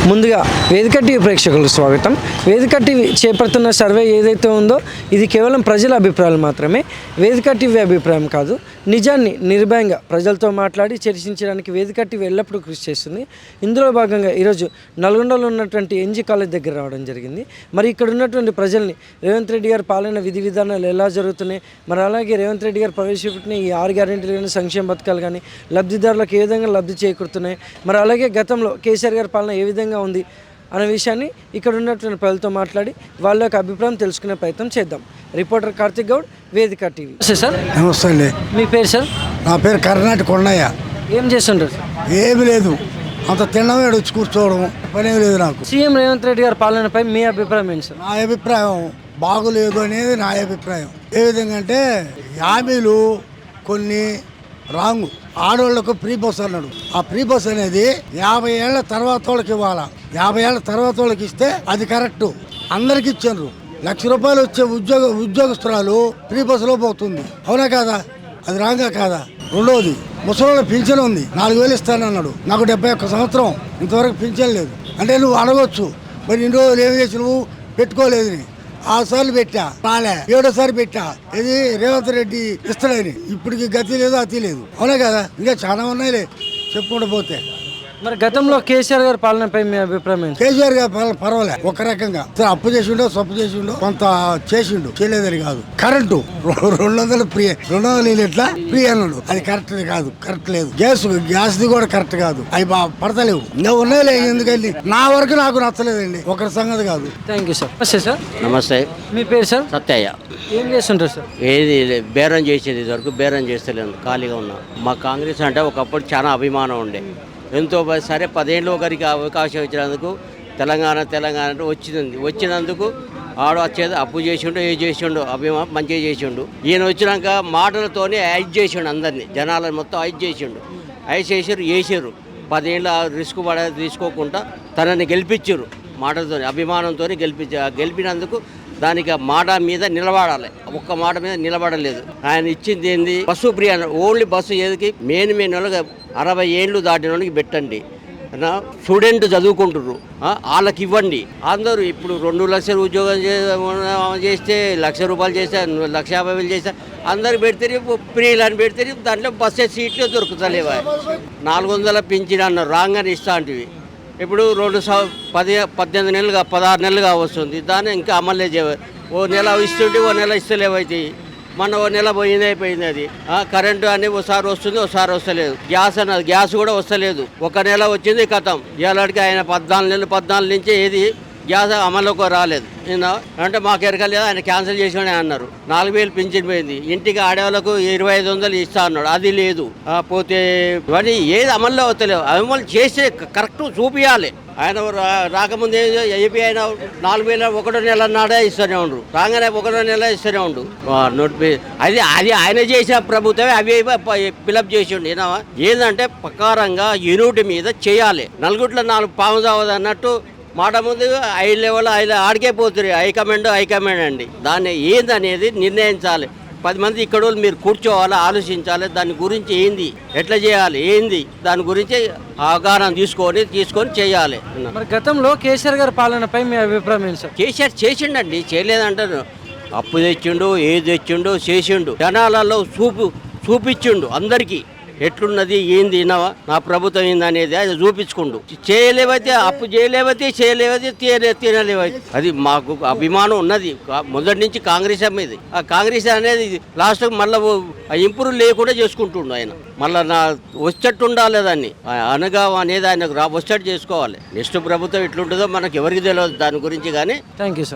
ముందుగా వేదిక టీవీ ప్రేక్షకులకు స్వాగతం. వేదిక టీవీ చేపడుతున్న సర్వే ఏదైతే ఉందో ఇది కేవలం ప్రజల అభిప్రాయాలు మాత్రమే. వేదిక టీవీ అభిప్రాయం కాదు. నిజాన్ని నిర్భయంగా ప్రజలతో మాట్లాడి చర్చించడానికి వేదిక టీవీ ఎల్లప్పుడూ కృషి చేస్తుంది. ఇందులో భాగంగా ఈరోజు నల్గొండలో ఉన్నటువంటి ఎన్జీ కాలేజ్ దగ్గర రావడం జరిగింది. మరి ఇక్కడ ఉన్నటువంటి ప్రజల్ని రేవంత్ రెడ్డి గారి పాలన విధి విధానాలు ఎలా జరుగుతున్నాయి, మరి అలాగే రేవంత్ రెడ్డి గారు ప్రవేశపెట్టిన ఈ 6 గ్యారెంటీలు కానీ సంక్షేమ పథకాలు కానీ లబ్ధిదారులకు ఏ విధంగా లబ్ధి చేకూరుతున్నాయి, మరి అలాగే గతంలో కేసీఆర్ గారి పాలన ఏ విధంగా ఉంది అనే విషయాన్ని ఇక్కడ ఉన్నటువంటి ప్రజలతో మాట్లాడి వాళ్ళ యొక్క అభిప్రాయం తెలుసుకునే ప్రయత్నం చేద్దాం. రిపోర్టర్ కార్తిక్ గౌడ్, వేదిక టీవీ. సార్ నమస్తే అండి. మీ పేరు సార్? నా పేరు కర్ణాటక కొండయ్య. ఏం చేస్తుంటారు సార్? ఏమి లేదు, అంత తిన్నమే వచ్చి కూర్చోవడం, పని ఏమి లేదు నాకు. సీఎం రేవంత్ రెడ్డి గారి పాలనపై మీ అభిప్రాయం ఏంటి సార్? నా అభిప్రాయం బాగులేదు అనేది నా అభిప్రాయం. ఏ విధంగా అంటే హామీలు కొన్ని రాంగు. ఆడవాళ్లకు ఫ్రీ బస్ అన్నాడు. ఆ ఫ్రీ బస్ అనేది 50 ఏళ్ల తర్వాత వాళ్ళకి ఇవ్వాలా. 50 ఏళ్ల తర్వాత వాళ్ళకి ఇస్తే అది కరెక్ట్. అందరికి ఇచ్చారు. ₹1,00,000 వచ్చే ఉద్యోగస్తురాలు ఫ్రీ బస్సులో పోతుంది. అవునా కాదా? అది రాంగా కాదా? రెండవది, ముసలి పింఛన్ ఉంది, 4,000 ఇస్తానన్నాడు. నాకు 71 సంవత్సరం, ఇంతవరకు పింఛన్ లేదు. అంటే నువ్వు అడగొచ్చు, మరి ఇన్ని రోజులు ఏం చేసి నువ్వు పెట్టుకోలేదు. 6 సార్లు పెట్టా, రాలే. 7వ పెట్టా, ఇది రేవంత్ రెడ్డి ఇస్తాడని. ఇప్పటికి గతి లేదు, అతి లేదు. అవునా కదా? ఇంకా చాలా ఉన్నాయిలే చెప్పుకుంటూ పోతే. మరి గతంలో కేసీఆర్ గారి పాలనపై మీ అభిప్రాయం ఏంటి? కేసీఆర్ గారి పాలన పర్వాలే, ఒక రకంగా అప్పు చేసిండో సప్పు చేసిండో కొంత చేసిండు, చేయలేదని కాదు. కరెంటు 200 ఫ్రీ, 200 ఎట్లా ఫ్రీ అన్నాడు. అది కరెక్ట్ కాదు, కరెక్ట్ లేదు. గ్యాస్ ది కూడా కరెక్ట్ కాదు. అవి పడతలేవు. ఇంకా ఉన్నాయిలే. ఎందుకండి నా వరకు నాకు నచ్చలేదండి, ఒకరి సంగతి కాదు. Thank you sir. నమస్తే సార్. నమస్తే. మీ పేరు సార్? సత్యయ్య. ఏం చేస్తుంటారు సార్? ఏది బేరం చేసేది, ఇదివరకు బేరం చేస్తలేను, ఖాళీగా ఉన్నా. మా కాంగ్రెస్ అంటే ఒకప్పుడు చాలా అభిమానం ఉండే. ఎంతో సరే 10 ఏళ్ళు ఒకరికి అవకాశం ఇచ్చినందుకు తెలంగాణ వచ్చినందుకు ఆడు వచ్చేది అప్పు చేసిండు, ఏ చేసిండు, అభిమానం మంచిగా చేసిండు. ఈయన వచ్చినాక మాటలతోనే ఐజ్ చేసిండు, అందరినీ జనాలను మొత్తం ఐజ్ చేసిండు. ఐజ్ చేసారు 10 ఏళ్ళ రిస్క్ తీసుకోకుండా తనని గెలిపించారు. మాటలతో అభిమానంతో గెలిపినందుకు దానికి మాట మీద నిలబడాలి. ఒక్క మాట మీద నిలబడలేదు. ఆయన ఇచ్చింది ఏంది? బస్సు ఫ్రీ అన్న. ఓన్లీ బస్సు ఏదికి మెయిన్ వాళ్ళకి 60 ఏళ్ళు దాటిన వాళ్ళకి పెట్టండి. స్టూడెంట్ చదువుకుంటున్నారు, వాళ్ళకి ఇవ్వండి. అందరూ ఇప్పుడు 2 లక్షలు ఉద్యోగం చేస్తే ₹1,00,000 చేస్తే, ₹1,50,000 చేస్తే అందరికి పెడితే ఫ్రీలు అని పెడితే దాంట్లో బస్సే సీట్లు దొరుకుతలేవా. 400 పింఛన్ అన్నారు, రాగానే ఇస్తా అంటివి. ఇప్పుడు 18 నెలలుగా 16 నెలలుగా వస్తుంది. దాన్ని ఇంకా అమలు చేయవు. ఓ నెల ఇస్తుంటే ఓ నెల ఇస్తలేవైతే. మొన్న ఓ నెల అయిపోయింది అది. కరెంటు అని ఓసారి వస్తుంది, ఓసారి వస్తలేదు. గ్యాస్ కూడా వస్తలేదు. ఒక నెల వచ్చింది, కథం. ఇవాళకి ఆయన 14 నుంచి ఏది గ్యాస్ అమలుకు రాలేదు. అంటే మాకు ఎరకలేదు, ఆయన క్యాన్సిల్ చేసి అన్నారు. 4,000 పింఛన్ పోయింది. ఇంటికి ఆడవాళ్ళకు 2,500 ఇస్తా అన్నాడు, అది లేదు. పోతే ఇవన్నీ ఏది అమల్లో అవుతలేవు. అమలు చేస్తే కరెక్ట్ చూపించాలి. ఆయన రాకముందు ఏపీ ఆయన 4,000 1వ నెల నాడే ఇస్తూనే ఉండు, రాగానే 1వ నెల ఇస్తూనే ఉండు. అది ఆయన చేసిన ప్రభుత్వమే అవి ఫిలప్ చేసిండు. ఏంటంటే ప్రకారంగా యూనిట్ మీద చేయాలి. నలుగుట్ల 4 పాము చావదు అన్నట్టు మాట ముందు 5 లెవెల్ ఆడికే పోతుంది. హైకమాండ్ అండి. దాన్ని ఏందనేది నిర్ణయించాలి. 10 మంది ఇక్కడ మీరు కూర్చోవాలి, ఆలోచించాలి. దాని గురించి ఏంది, ఎట్లా చేయాలి, ఏంది, దాని గురించి అవగాహన తీసుకొని చేయాలి. మరి గతంలో కేసీఆర్ గారి పాలనపై మీ అభిప్రాయం ఏంటి సార్? కేసీఆర్ చేసిండండి, చేయలేదంటారు. అప్పు తెచ్చిండు, ఏది తెచ్చిండు, చేసిండు. జనాలలో చూపించిండు అందరికీ ఎట్లున్నది, ఏంది, నా ప్రభుత్వం ఏంది అనేది అది చూపించుకుండు. చేయలేవైతే అప్పు చేయలేవైతే తినలేవైతే అది మాకు అభిమానం ఉన్నది మొదటి నుంచి కాంగ్రెస్ మీద. ఆ కాంగ్రెస్ అనేది లాస్ట్ మళ్ళీ ఇంప్రూవ్ లేకుండా చేసుకుంటుండు ఆయన. మళ్ళీ వచ్చేట్టు ఉండాలి దాన్ని అనగా అనేది ఆయనకు వచ్చేట్టు చేసుకోవాలి. నెక్స్ట్ ప్రభుత్వం ఎట్లుంటుందో మనకు ఎవరికి తెలియదు దాని గురించి. కానీ థ్యాంక్ యూ సార్.